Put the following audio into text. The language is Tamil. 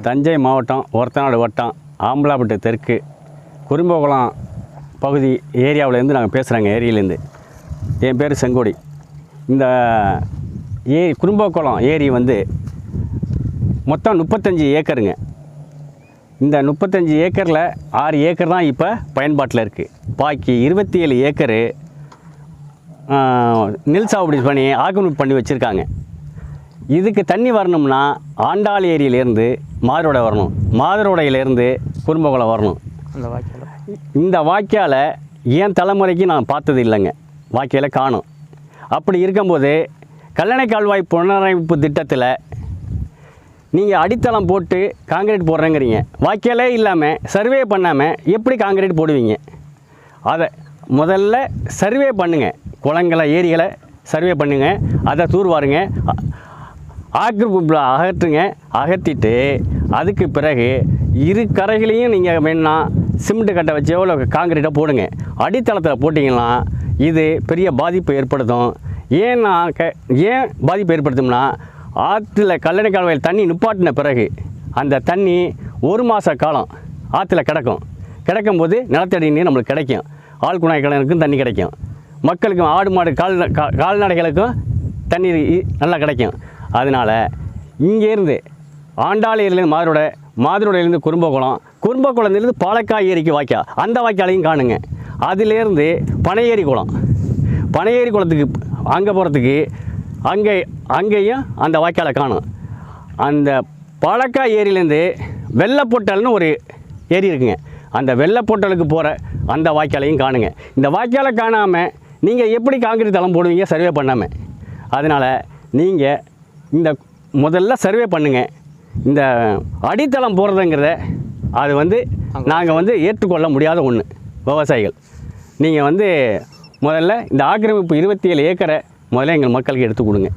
தஞ்சை மாவட்டம் ஒரத்தநாடு வட்டம் ஆம்பலாப்பட்டு தெற்கு குறும்பகுளம் பகுதி ஏரியாவிலேருந்து நாங்கள் பேசுகிறோங்க. ஏரியிலேருந்து என் பேர் செங்கோடி. இந்த குறும்பகுளம் ஏரி வந்து மொத்தம் 35 ஏக்கருங்க. இந்த 35 ஏக்கரில் 6 ஏக்கர் தான் இப்போ பயன்பாட்டில் இருக்குது. பாக்கி 27 ஏக்கரு நெல் சாகுபடி பண்ணி ஆக்கிரமிப்பு பண்ணி வச்சுருக்காங்க. இதுக்கு தண்ணி வரணும்னா ஆண்டாள் ஏரியிலேருந்து மாதரோடை வரணும், மாதரோடையிலேருந்து குறும்பகுளம் வரணும். இந்த வாய்க்காலை ஏன் தலைமுறைக்கு நான் பார்த்தது இல்லைங்க, வாய்க்காலை காணும். அப்படி இருக்கும்போது கல்லணை கால்வாய் புனரமைப்பு திட்டத்தில் நீங்கள் அடித்தளம் போட்டு காங்கிரீட் போடுறேங்கிறீங்க. வாய்க்காலே இல்லாமல் சர்வே பண்ணாமல் எப்படி காங்கிரீட் போடுவீங்க? அதை முதல்ல சர்வே பண்ணுங்கள், குளங்களை ஏரிகளை சர்வே பண்ணுங்கள், அதை தூர்வாருங்க, ஆக்கிரமிப்பு அகற்றுங்க. அகற்றிட்டு அதுக்கு பிறகு இரு கரைகளையும் நீங்கள் வேணுன்னா சிமெண்ட்டு கட்டை வச்சோ இல்லை காங்கிரீட்டை போடுங்க. அடித்தளத்தில் போட்டிங்கன்னா இது பெரிய பாதிப்பு ஏற்படுத்தும். ஏன் பாதிப்பு ஏற்படுத்தும்னா, ஆற்றுல கல்லணை கால்வாயில் தண்ணி நிப்பாட்டின பிறகு அந்த தண்ணி 1 மாத காலம் ஆற்றுல கிடக்கும்போது நிலத்தடி நீர் நம்மளுக்கு கிடைக்கும். ஆழ்குழாய் கிணறுக்கும் தண்ணி கிடைக்கும், மக்களுக்கும் ஆடு மாடு கால்நடைகளுக்கும் தண்ணீர் நல்லா கிடைக்கும். அதனால் இங்கேருந்து ஆண்டாள் ஏரியிலேருந்து மாதரோடையிலேருந்து குறும்பகுளத்துலேருந்து பாலக்காய் ஏரிக்கு வாய்க்கால், அந்த வாய்க்காலையும் காணுங்க. அதிலேருந்து பனையேரி குளத்துக்கு அங்கே போகிறதுக்கு அங்கேயும் அந்த வாய்க்காலை காணும். அந்த பாலக்காய் ஏரியிலேருந்து வெள்ளப்பொட்டல்னு ஒரு ஏரி இருக்குங்க, அந்த வெள்ளப்பொட்டலுக்கு போகிற அந்த வாய்க்காலையும் காணுங்க. இந்த வாய்க்காலை காணாமல் நீங்கள் எப்படி காங்கிரீட் தளம் போடுவீங்க சர்வே பண்ணாமல்? அதனால் நீங்கள் இந்த முதல்ல சர்வே பண்ணுங்கள். இந்த அடித்தளம் போடுறதுங்கிறத அது வந்து நாங்கள் ஏற்றுக்கொள்ள முடியாத ஒன்று. விவசாயிகள் நீங்கள் முதல்ல இந்த ஆக்கிரமிப்பு 27 ஏக்கரை முதல்ல எங்கள் மக்களுக்கு எடுத்து கொடுங்க.